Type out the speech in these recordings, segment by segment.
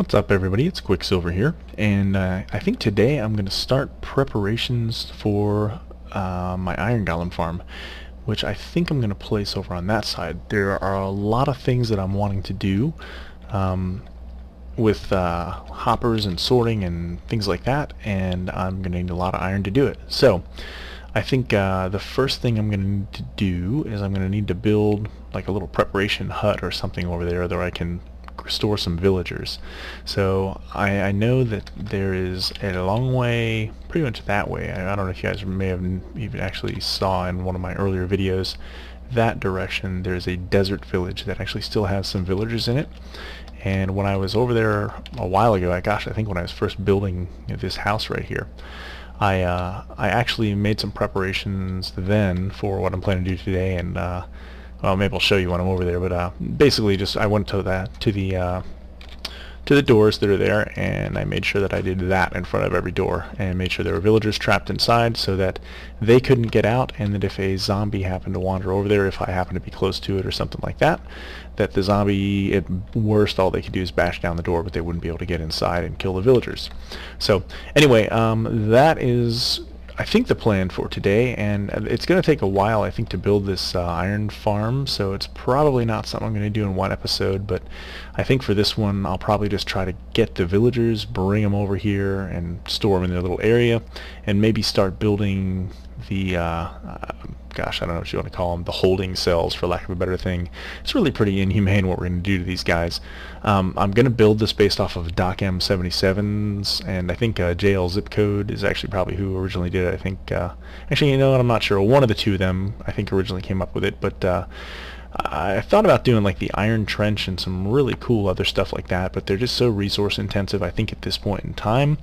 What's up, everybody? It's Quicksilver here, and I think today I'm going to start preparations for my Iron Golem farm, which I think I'm going to place over on that side. There are a lot of things that I'm wanting to do with hoppers and sorting and things like that, and I'm going to need a lot of iron to do it. So I think the first thing I'm going to need to do is I'm going to need to build like a little preparation hut or something over there that I can store some villagers. So I know that there is a long way, pretty much that way. I don't know if you guys may have even actually saw in one of my earlier videos, that direction there's a desert village that actually still has some villagers in it. And when I was over there a while ago, I think when I was first building this house right here, I actually made some preparations then for what I'm planning to do today, and well, maybe I'll show you when I'm over there. But basically, just I went to the doors that are there, and I made sure that I did that in front of every door, and made sure there were villagers trapped inside so that they couldn't get out, and that if a zombie happened to wander over there, if I happened to be close to it or something like that, that the zombie, at worst, all they could do is bash down the door, but they wouldn't be able to get inside and kill the villagers. So anyway, that is, I think, the plan for today, and it's going to take a while, I think, to build this iron farm, so it's probably not something I'm going to do in one episode, but I think for this one I'll probably just try to get the villagers, bring them over here, and store them in their little area, and maybe start building the gosh, I don't know what you want to call them, the holding cells, for lack of a better thing. It's really pretty inhumane what we're going to do to these guys. I'm going to build this based off of DocM77s, and I think JL Zip Code is actually probably who originally did it. I think, actually, you know what, I'm not sure. One of the two of them, I think, originally came up with it, but I thought about doing like the Iron Trench and some really cool other stuff like that, but they're just so resource intensive. I think at this point in time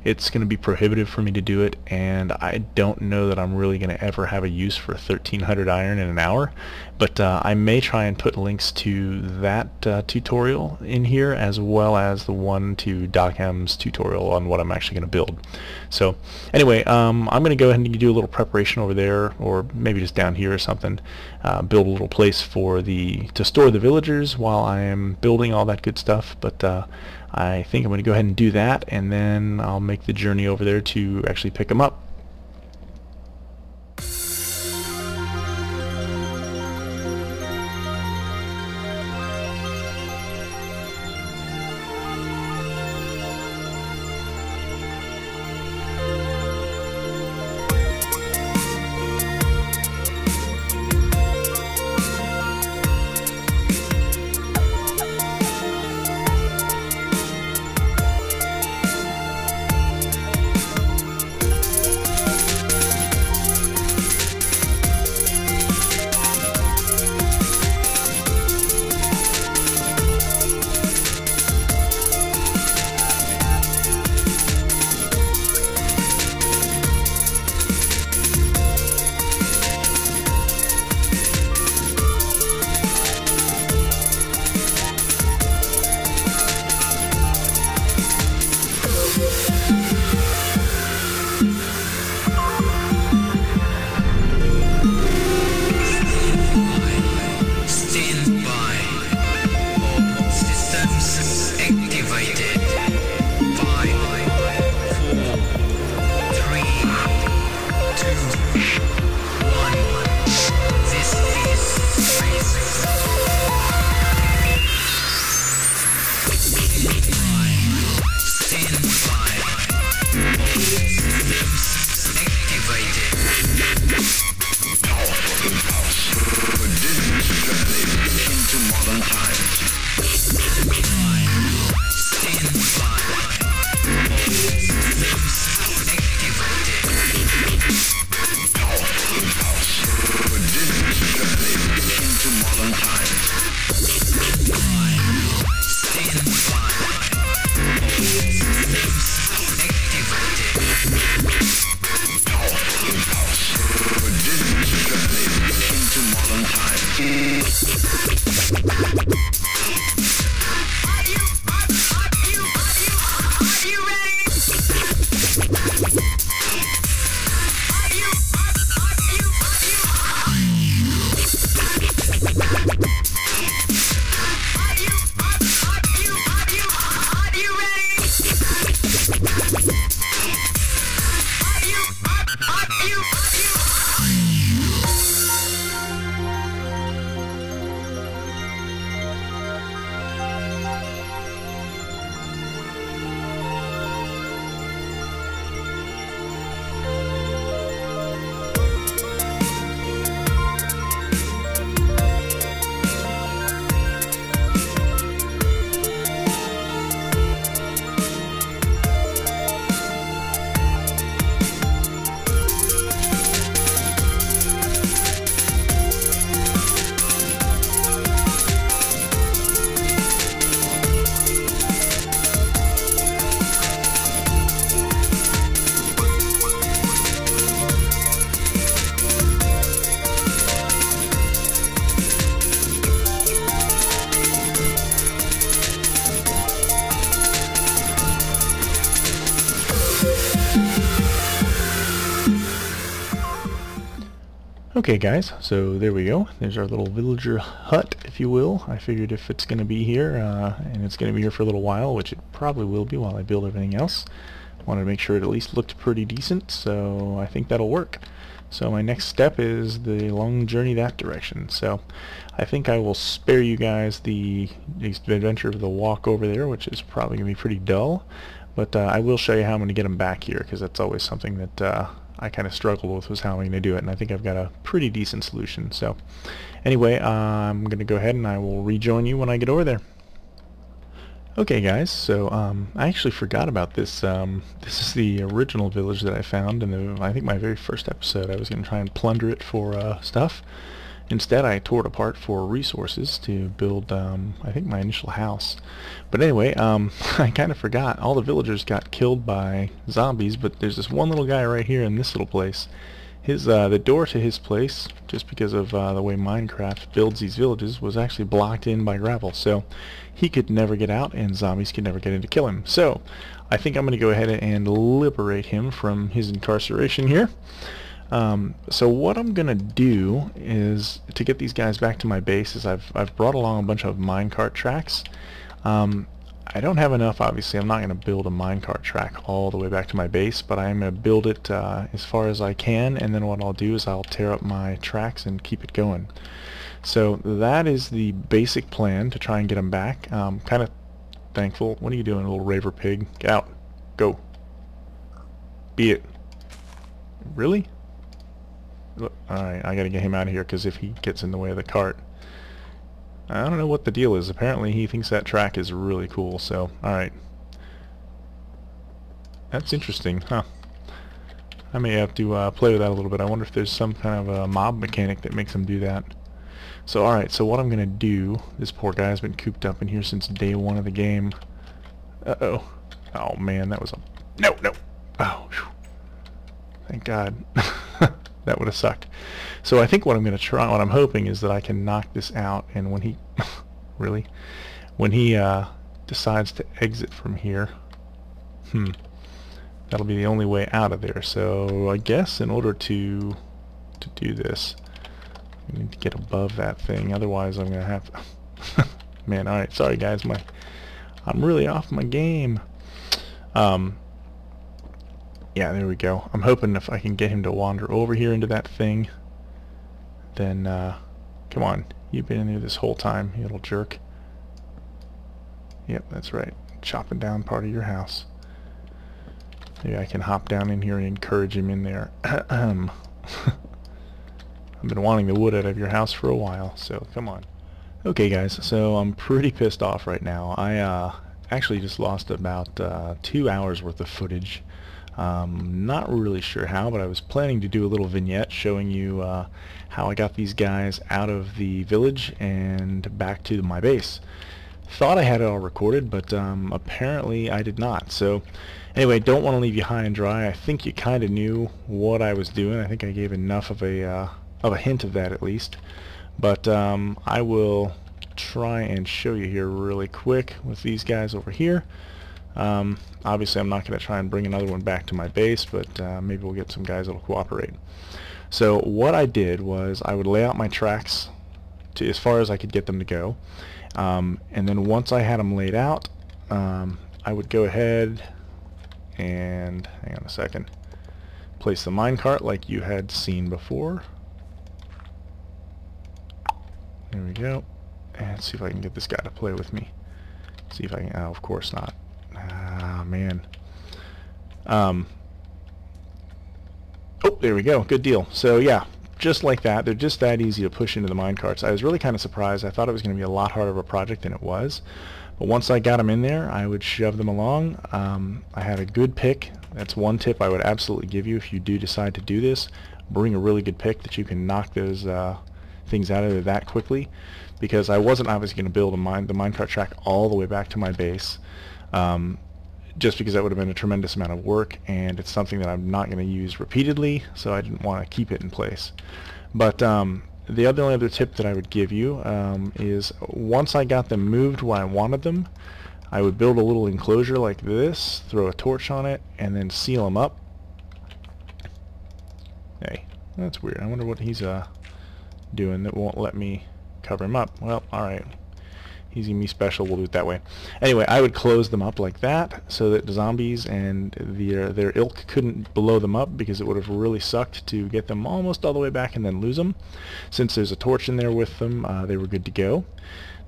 it's going to be prohibitive for me to do it, and I don't know that I'm really going to ever have a use for 1300 iron in an hour, but I may try and put links to that tutorial in here, as well as the one to DocM's tutorial on what I'm actually going to build. So anyway, I'm going to go ahead and do a little preparation over there, or maybe just down here or something, build a little place for to store the villagers while I am building all that good stuff. But I think I'm going to go ahead and do that, and then I'll make the journey over there to actually pick them up. Okay guys, so there we go. There's our little villager hut, if you will. I figured if it's going to be here, and it's going to be here for a little while, which it probably will be while I build everything else, I wanted to make sure it at least looked pretty decent, so I think that'll work. So my next step is the long journey that direction. So I think I will spare you guys the adventure of the walk over there, which is probably going to be pretty dull, but I will show you how I'm going to get them back here, because that's always something that I kind of struggled with, was how I'm going to do it, and I think I've got a pretty decent solution. So anyway, I'm going to go ahead and I will rejoin you when I get over there. Okay guys, so I actually forgot about this. This is the original village that I found in I think my very first episode. I was going to try and plunder it for stuff. Instead, I tore it apart for resources to build, I think, my initial house. But anyway, I kind of forgot. All the villagers got killed by zombies, but there's this one little guy right here in this little place. The door to his place, just because of the way Minecraft builds these villages, was actually blocked in by gravel. So he could never get out, and zombies could never get in to kill him. So I think I'm going to go ahead and liberate him from his incarceration here. So what I'm gonna do is, to get these guys back to my base, is I've brought along a bunch of minecart tracks. I don't have enough, obviously. I'm not gonna build a minecart track all the way back to my base, but I'm gonna build it as far as I can, and then what I'll do is I'll tear up my tracks and keep it going. So that is the basic plan, to try and get them back. Kind of thankful. What are you doing, little raver pig? Get out. Go. Beat it. Really? Alright, I gotta get him out of here, because if he gets in the way of the cart, I don't know what the deal is. Apparently he thinks that track is really cool, so alright. That's interesting, huh? I may have to play with that a little bit. I wonder if there's some kind of a mob mechanic that makes him do that. So alright, so what I'm gonna do, this poor guy's been cooped up in here since day one of the game. Uh-oh. Oh man, that was a... No! Oh, whew. Thank God. That would have sucked. So I think what I'm going to try, what I'm hoping, is that I can knock this out, and when he really, when he decides to exit from here, that'll be the only way out of there. So I guess in order to do this, I need to get above that thing. Otherwise I'm going to have to man, alright, sorry guys, I'm really off my game. Yeah, there we go. I'm hoping if I can get him to wander over here into that thing, then, come on. You've been in there this whole time, you little jerk. Yep, that's right. Chopping down part of your house. Maybe I can hop down in here and encourage him in there. I've been wanting the wood out of your house for a while, so come on. Okay, guys, so I'm pretty pissed off right now. I actually just lost about 2 hours worth of footage. Not really sure how, but I was planning to do a little vignette showing you how I got these guys out of the village and back to my base. Thought I had it all recorded, but apparently I did not. So anyway, don't want to leave you high and dry. I think you kind of knew what I was doing. I think I gave enough of a hint of that at least. But I will try and show you here really quick with these guys over here. Obviously I'm not going to try and bring another one back to my base, but maybe we'll get some guys that will cooperate. So what I did was I would lay out my tracks to as far as I could get them to go, and then once I had them laid out, I would go ahead and hang on a second, place the minecart like you had seen before. There we go. And see if I can get this guy to play with me. See if I can. Oh, of course not. Ah, man. Oh, there we go. Good deal. So yeah, just like that. They're just that easy to push into the minecarts. I was really kind of surprised. I thought it was going to be a lot harder of a project than it was. But once I got them in there, I would shove them along. I had a good pick. That's one tip I would absolutely give you if you do decide to do this. Bring a really good pick that you can knock those things out of there that quickly. Because I wasn't obviously going to build the minecart track all the way back to my base. Just because that would have been a tremendous amount of work, and it's something that I'm not going to use repeatedly, so I didn't want to keep it in place. But the only other tip that I would give you is once I got them moved where I wanted them, I would build a little enclosure like this, throw a torch on it, and then seal them up. Hey, that's weird. I wonder what he's doing that won't let me cover him up. Well, alright. He's gonna be special, we'll do it that way. Anyway, I would close them up like that so that the zombies and their ilk couldn't blow them up, because it would have really sucked to get them almost all the way back and then lose them. Since there's a torch in there with them, they were good to go.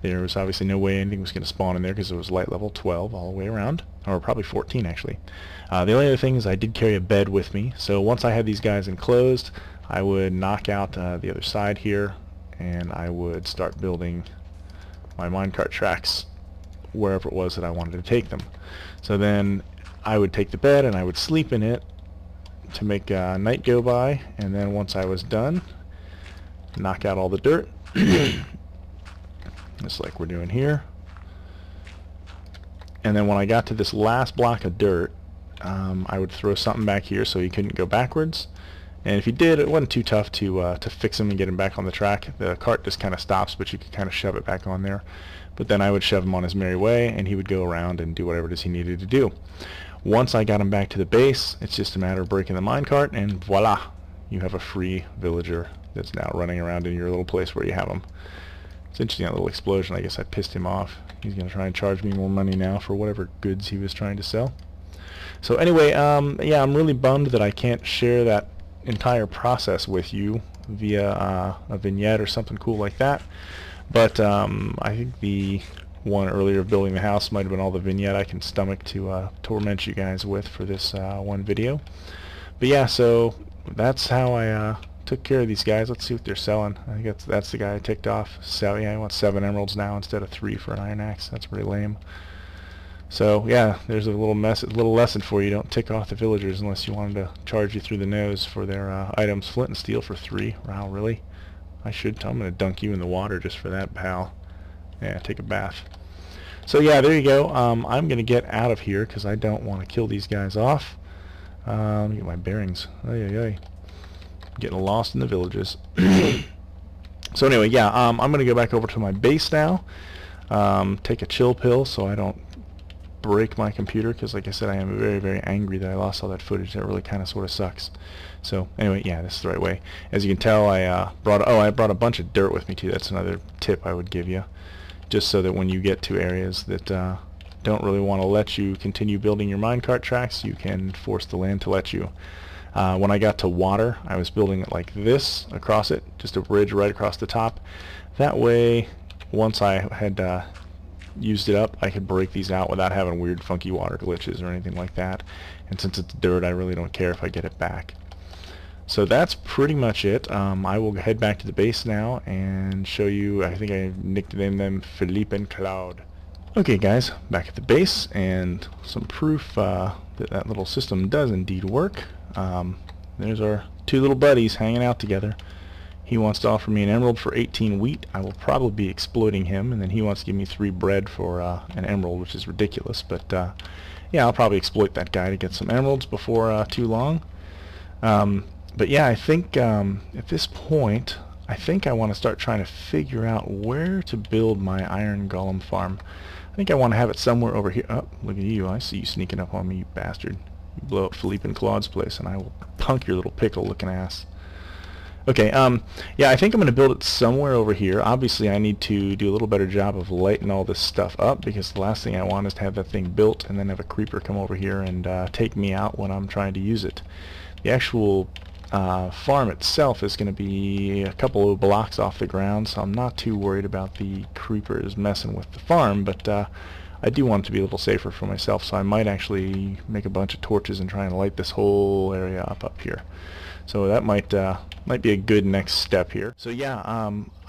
There was obviously no way anything was going to spawn in there because it was light level 12 all the way around, or probably 14 actually. The only other thing is I did carry a bed with me, so once I had these guys enclosed, I would knock out the other side here, and I would start building my minecart tracks wherever it was that I wanted to take them. So then I would take the bed and I would sleep in it to make night go by, and then once I was done, knock out all the dirt just like we're doing here. And then when I got to this last block of dirt, I would throw something back here so he couldn't go backwards. And if you did, it wasn't too tough to fix him and get him back on the track. The cart just kind of stops, but you could kind of shove it back on there. But then I would shove him on his merry way, and he would go around and do whatever it is he needed to do. Once I got him back to the base, it's just a matter of breaking the minecart, and voila! You have a free villager that's now running around in your little place where you have him. It's interesting, that little explosion. I guess I pissed him off. He's going to try and charge me more money now for whatever goods he was trying to sell. So anyway, yeah, I'm really bummed that I can't share that entire process with you via a vignette or something cool like that. But I think the one earlier of building the house might have been all the vignette I can stomach to torment you guys with for this one video. But yeah, so that's how I took care of these guys. Let's see what they're selling. I think that's the guy I ticked off. So yeah, I want 7 emeralds now instead of 3 for an iron axe. That's pretty lame. So yeah, there's a little lesson for you. Don't tick off the villagers unless you want them to charge you through the nose for their items. Flint and steel for 3. Wow, really? I'm going to dunk you in the water just for that, pal. Yeah, take a bath. So yeah, there you go. I'm going to get out of here because I don't want to kill these guys off. Let me get my bearings. Getting lost in the villages. So anyway, yeah, I'm going to go back over to my base now. Take a chill pill so I don't break my computer, because like I said, I am very, very angry that I lost all that footage. That really kind of sort of sucks. So anyway, yeah, this is the right way. As you can tell, I brought a bunch of dirt with me too. That's another tip I would give you, just so that when you get to areas that don't really want to let you continue building your minecart tracks, you can force the land to let you. When I got to water, I was building it like this across it, just a bridge right across the top. That way, once I had used it up, I could break these out without having weird funky water glitches or anything like that. And since it's dirt, I really don't care if I get it back. So that's pretty much it. I will head back to the base now and show you. I think I nicknamed them Philippe and Claude. Okay guys, back at the base, and some proof that that little system does indeed work. There's our 2 little buddies hanging out together. He wants to offer me an emerald for 18 wheat. I will probably be exploiting him, and then he wants to give me 3 bread for an emerald, which is ridiculous. But yeah, I'll probably exploit that guy to get some emeralds before too long. But yeah, I think at this point, I think I want to start trying to figure out where to build my iron golem farm. I think I want to have it somewhere over here. Oh, look at you. I see you sneaking up on me, you bastard. You blow up Philippe and Claude's place, and I will punk your little pickle-looking ass. Okay, yeah, I think I'm going to build it somewhere over here. Obviously, I need to do a little better job of lighting all this stuff up, because the last thing I want is to have that thing built and then have a creeper come over here and take me out when I'm trying to use it. The actual farm itself is going to be a couple of blocks off the ground, so I'm not too worried about the creepers messing with the farm, but I do want it to be a little safer for myself, so I might actually make a bunch of torches and try and light this whole area up here. So that might be a good next step here. So yeah,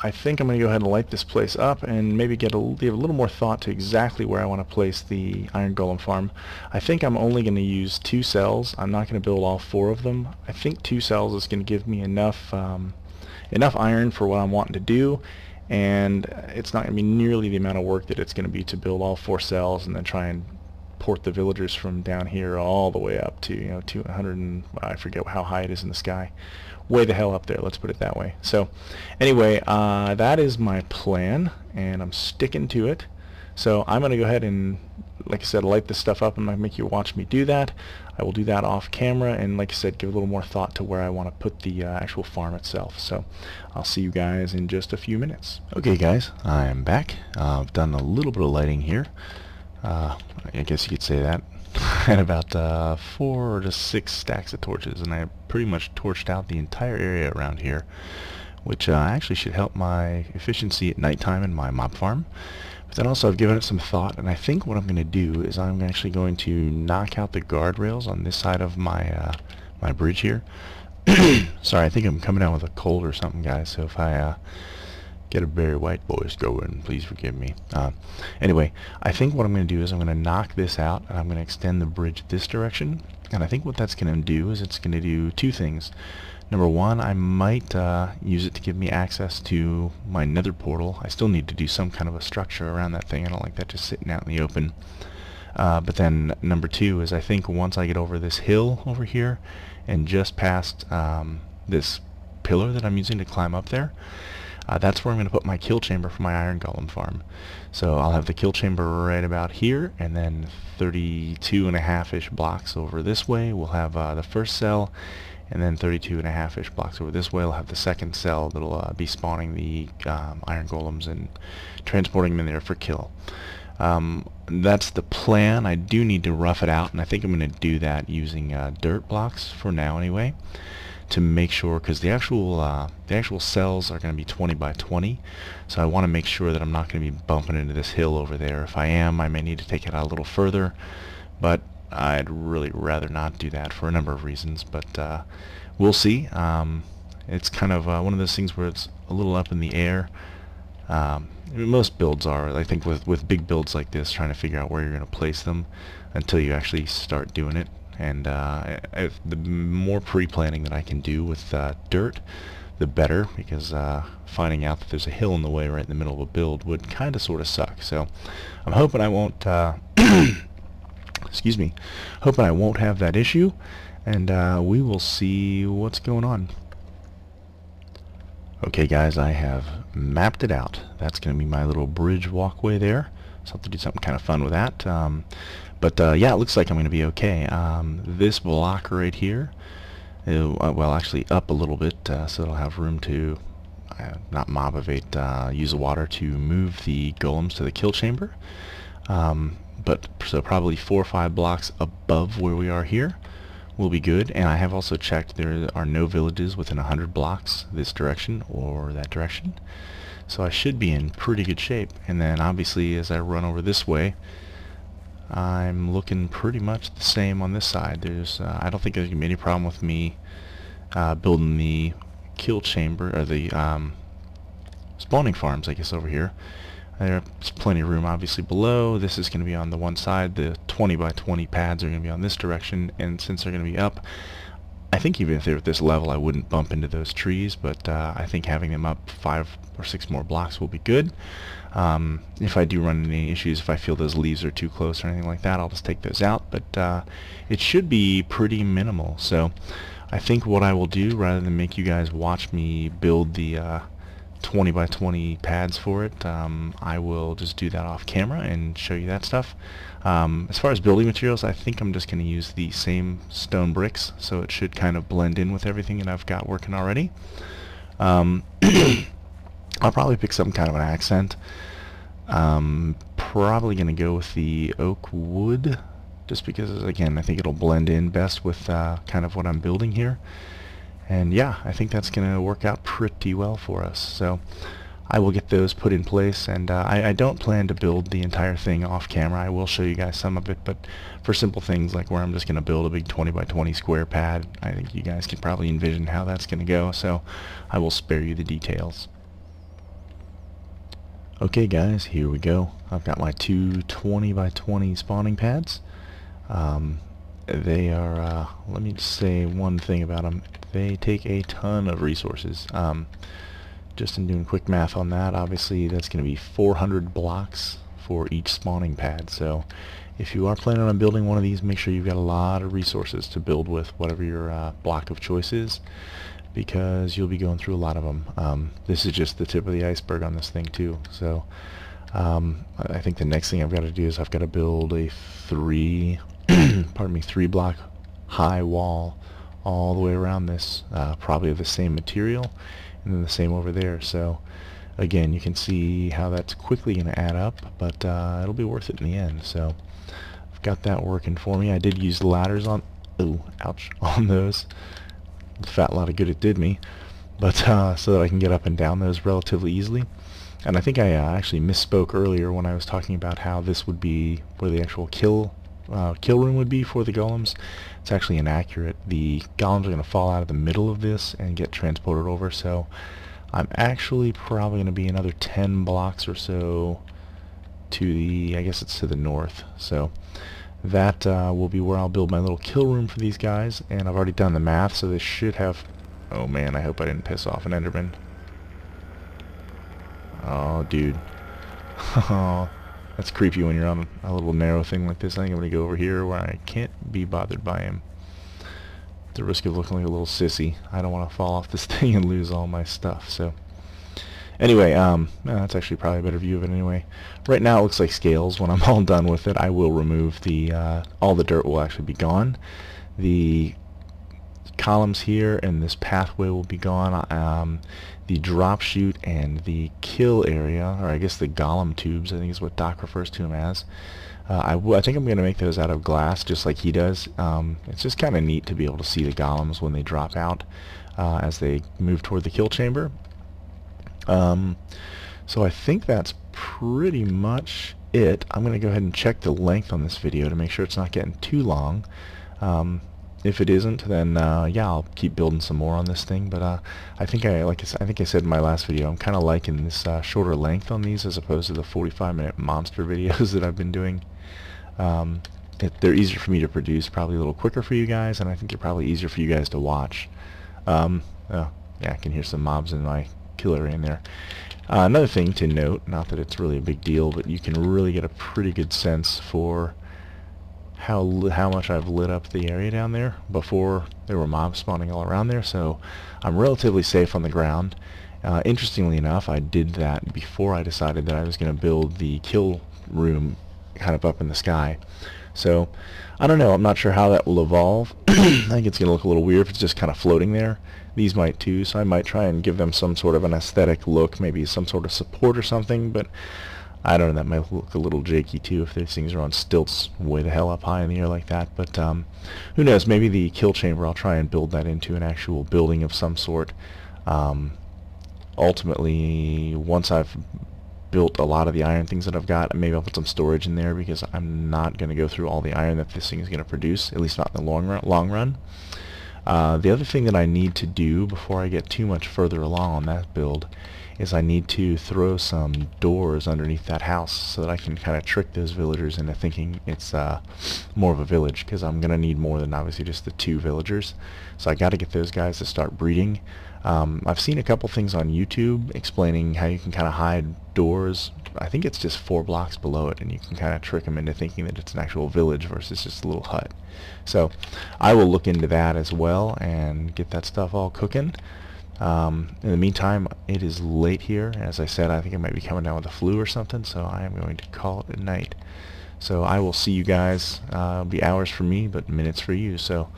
I think I'm going to go ahead and light this place up and maybe give a little more thought to exactly where I want to place the iron golem farm. I think I'm only going to use 2 cells. I'm not going to build all 4 of them. I think 2 cells is going to give me enough iron for what I'm wanting to do, and it's not going to be nearly the amount of work that it's going to be to build all 4 cells and then try and port the villagers from down here all the way up to 200 and I forget how high it is in the sky, way the hell up there, let's put it that way. So anyway, that is my plan and I'm sticking to it. So I'm gonna go ahead and, like I said, light this stuff up. I'm gonna make you watch me do that. I will do that off camera and, like I said, give a little more thought to where I want to put the actual farm itself. So I'll see you guys in just a few minutes. Okay guys, I am back. I've done a little bit of lighting here. I guess you could say that. I had about 4 to 6 stacks of torches, and I pretty much torched out the entire area around here, which actually should help my efficiency at nighttime in my mob farm. But then also I've given it some thought, and I think what I'm going to do is I'm actually going to knock out the guardrails on this side of my my bridge here. Sorry, I think I'm coming down with a cold or something, guys, so if I get a Barry White voice going, please forgive me. Anyway, I think what I'm going to do is I'm going to knock this out and I'm going to extend the bridge this direction, and I think what that's going to do is it's going to do 2 things. Number 1, I might use it to give me access to my nether portal. I still need to do some kind of a structure around that thing. I don't like that just sitting out in the open. But then number 2 is I think once I get over this hill over here and just past this pillar that I'm using to climb up there, that's where I'm going to put my kill chamber for my iron golem farm. So I'll have the kill chamber right about here, and then 32.5-ish blocks over this way we'll have the first cell, and then 32.5-ish blocks over this way I'll have the second cell that'll be spawning the iron golems and transporting them in there for kill. That's the plan. I do need to rough it out, and I think I'm going to do that using dirt blocks for now anyway, to make sure, because the actual cells are going to be 20 by 20, so I want to make sure that I'm not going to be bumping into this hill over there. If I am, I may need to take it out a little further, but I'd really rather not do that for a number of reasons, but we'll see. It's kind of one of those things where it's a little up in the air. Most builds are, I think, with big builds like this, trying to figure out where you're going to place them until you actually start doing it. And the more pre-planning that I can do with dirt, the better, because finding out that there's a hill in the way right in the middle of a build would kind of sort of suck. So I'm hoping I won't excuse me, hoping I won't have that issue, and we will see what's going on. Okay guys, I have mapped it out. That's going to be my little bridge walkway there, so I'll have to do something kind of fun with that. But yeah, it looks like I'm going to be okay. This block right here, well, actually up a little bit, so it'll have room to not mob evade, use the water to move the golems to the kill chamber. But so probably 4 or 5 blocks above where we are here will be good. And I have also checked there are no villages within 100 blocks this direction or that direction, so I should be in pretty good shape. And then obviously as I run over this way, I'm looking pretty much the same on this side. There's I don't think there's gonna be any problem with me building the kill chamber, or the spawning farms, I guess, over here. There's plenty of room obviously below. This is going to be on the one side. The 20 by 20 pads are going to be on this direction, and since they're going to be up, I think even if they're at this level I wouldn't bump into those trees, but I think having them up 5 or 6 more blocks will be good. If I do run into any issues, if I feel those leaves are too close or anything like that, I'll just take those out, but it should be pretty minimal. So I think what I will do, rather than make you guys watch me build the 20 by 20 pads for it, I will just do that off camera and show you that stuff. As far as building materials, I think I'm just going to use the same stone bricks, so it should kind of blend in with everything that I've got working already. I'll probably pick some kind of an accent. Probably going to go with the oak wood, just because, again, I think it'll blend in best with kind of what I'm building here. And yeah, I think that's going to work out pretty well for us. So I will get those put in place, and I don't plan to build the entire thing off camera. I will show you guys some of it, but for simple things like where I'm just going to build a big 20 by 20 square pad, I think you guys can probably envision how that's going to go, so I will spare you the details. Okay guys, here we go. I've got my two 20 by 20 spawning pads. They are, let me just say one thing about them. They take a ton of resources. Just in doing quick math on that, obviously that's going to be 400 blocks for each spawning pad. So if you are planning on building one of these, make sure you've got a lot of resources to build with, whatever your block of choice is, because you'll be going through a lot of them. This is just the tip of the iceberg on this thing too. So I think the next thing I've got to do is I've got to build a three block high wall all the way around this, probably of the same material, and then the same over there. So again, you can see how that's quickly going to add up, but it'll be worth it in the end. So I've got that working for me. I did use ladders on, ooh, ouch, on those. Fat lot of good it did me, but so that I can get up and down those relatively easily. And I think I actually misspoke earlier when I was talking about how this would be where the actual kill room would be for the golems. It's actually inaccurate. The golems are going to fall out of the middle of this and get transported over, so I'm actually probably going to be another 10 blocks or so to the, I guess it's to the north. So that will be where I'll build my little kill room for these guys, and I've already done the math, so this should have, oh man, I hope I didn't piss off an enderman. Oh dude. That's creepy when you're on a little narrow thing like this. I think I'm going to go over here where I can't be bothered by him. At the risk of looking like a little sissy. I don't want to fall off this thing and lose all my stuff. So anyway, that's actually probably a better view of it anyway. Right now it looks like scales. When I'm all done with it, I will remove the, all the dirt will actually be gone. The columns here and this pathway will be gone. The drop chute and the kill area, or I guess the golem tubes, I think is what Doc refers to them as. I think I'm going to make those out of glass just like he does. It's just kind of neat to be able to see the golems when they drop out as they move toward the kill chamber. So I think that's pretty much it. I'm going to go ahead and check the length on this video to make sure it's not getting too long. If it isn't, then yeah, I'll keep building some more on this thing. But I think I think I said in my last video, I'm kind of liking this shorter length on these as opposed to the 45-minute monster videos that I've been doing. They're easier for me to produce, probably a little quicker for you guys, and I think they're probably easier for you guys to watch. Oh, yeah, I can hear some mobs in my kill area in there. Another thing to note, not that it's really a big deal, but you can really get a pretty good sense for how much I've lit up the area down there. Before, there were mobs spawning all around there, so I'm relatively safe on the ground. Interestingly enough, I did that before I decided that I was going to build the kill room kind of up in the sky. So I don't know, I'm not sure how that will evolve. I think it's going to look a little weird if it's just kind of floating there. These might too, so I might try and give them some sort of an aesthetic look, maybe some sort of support or something, but I don't know, that might look a little janky too if these things are on stilts way the hell up high in the air like that. But who knows, maybe the kill chamber, I'll try and build that into an actual building of some sort. Ultimately, once I've built a lot of the iron things that I've got, maybe I'll put some storage in there, because I'm not going to go through all the iron that this thing is going to produce, at least not in the long run. The other thing that I need to do before I get too much further along on that build is I need to throw some doors underneath that house so that I can kind of trick those villagers into thinking it's more of a village, because I'm going to need more than obviously just the 2 villagers. So I got to get those guys to start breeding. I've seen a couple things on YouTube explaining how you can kind of hide doors. I think it's just 4 blocks below it, and you can kind of trick them into thinking that it's an actual village versus just a little hut. So I will look into that as well and get that stuff all cooking. In the meantime, it is late here. As I said, I think I might be coming down with a flu or something, so I am going to call it a night. So I will see you guys. It'll be hours for me, but minutes for you. So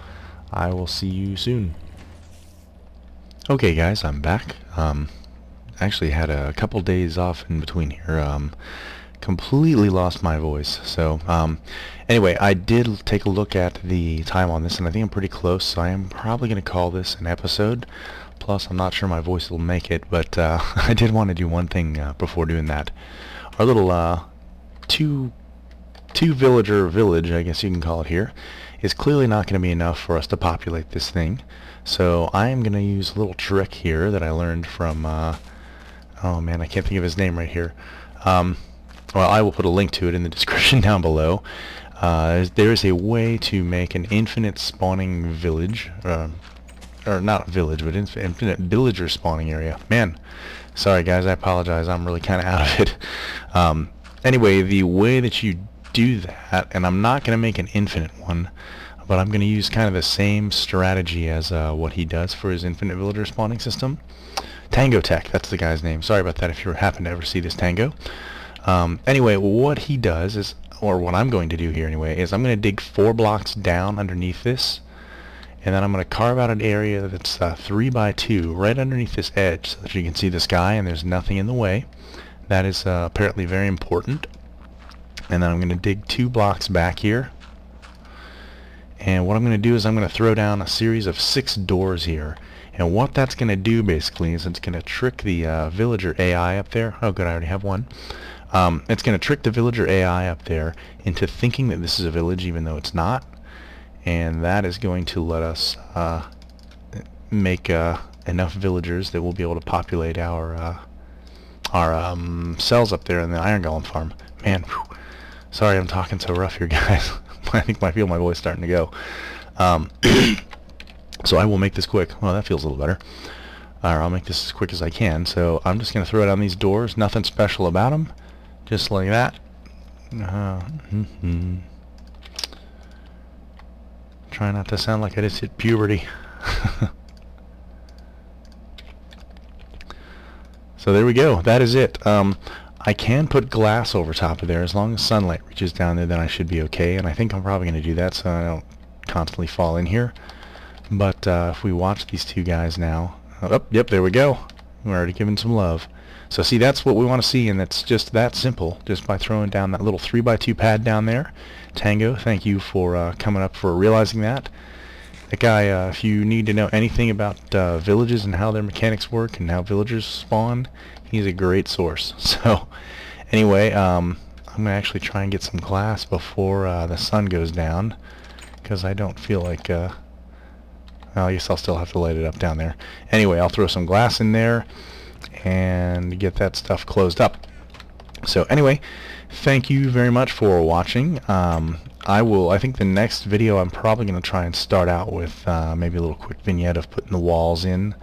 I will see you soon. Okay, guys, I'm back. Actually had a couple days off in between here. Completely lost my voice. So anyway, I did take a look at the time on this, and I think I'm pretty close. So I am probably going to call this an episode. Plus, I'm not sure my voice will make it, but I did want to do one thing before doing that. Our little two villager village, I guess you can call it here, is clearly not going to be enough for us to populate this thing. So I am going to use a little trick here that I learned from, oh man, I can't think of his name right here. Well, I will put a link to it in the description down below. There is a way to make an infinite spawning village, or not village, but infinite villager spawning area. Man, sorry guys, I apologize, I'm really kind of out of it. Anyway, the way that you do that, and I'm not going to make an infinite one, but I'm going to use kind of the same strategy as what he does for his infinite villager spawning system. Tango Tech, that's the guy's name. Sorry about that if you happen to ever see this Tango. Anyway, what he does is, or what I'm going to do here anyway, is I'm going to dig 4 blocks down underneath this, and then I'm going to carve out an area that's 3 by 2 right underneath this edge so that you can see the sky and there's nothing in the way. That is apparently very important. And then I'm going to dig 2 blocks back here. And what I'm going to do is I'm going to throw down a series of 6 doors here. And what that's going to do basically is it's going to trick the villager AI up there. Oh good, I already have one. It's going to trick the villager AI up there into thinking that this is a village even though it's not. And that is going to let us make enough villagers that we'll be able to populate our cells up there in the Iron Golem farm. Man, whew. Sorry I'm talking so rough here, guys. I think I feel my voice starting to go. So I will make this quick. Well, that feels a little better. I'll make this as quick as I can. So I'm just going to throw down these doors. Nothing special about them. Just like that. Try not to sound like I just hit puberty. So there we go. That is it. I can put glass over top of there. As long as sunlight reaches down there, then I should be okay. And I think I'm probably going to do that so I don't constantly fall in here. But if we watch these two guys now... Oh, yep, there we go. We're already giving some love. So see, that's what we want to see, and that's just that simple, just by throwing down that little 3 by 2 pad down there. Tango, thank you for coming up for realizing that. That guy, if you need to know anything about villages and how their mechanics work and how villagers spawn, he's a great source. So anyway, I'm going to actually try and get some glass before the sun goes down, because I don't feel like... well, I guess I'll still have to light it up down there. Anyway, I'll throw some glass in there and get that stuff closed up. So anyway, thank you very much for watching. I think the next video I'm probably going to try and start out with maybe a little quick vignette of putting the walls in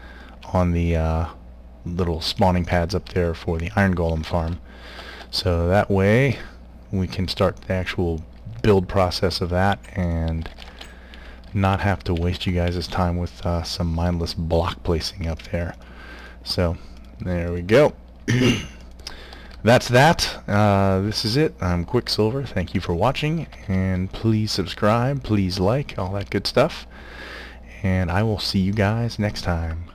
on the little spawning pads up there for the Iron Golem farm. So that way we can start the actual build process of that and not have to waste you guys' time with some mindless block placing up there. So there we go. That's that. This is it. I'm Quicksilver. Thank you for watching, and please subscribe, please like, all that good stuff, and I will see you guys next time.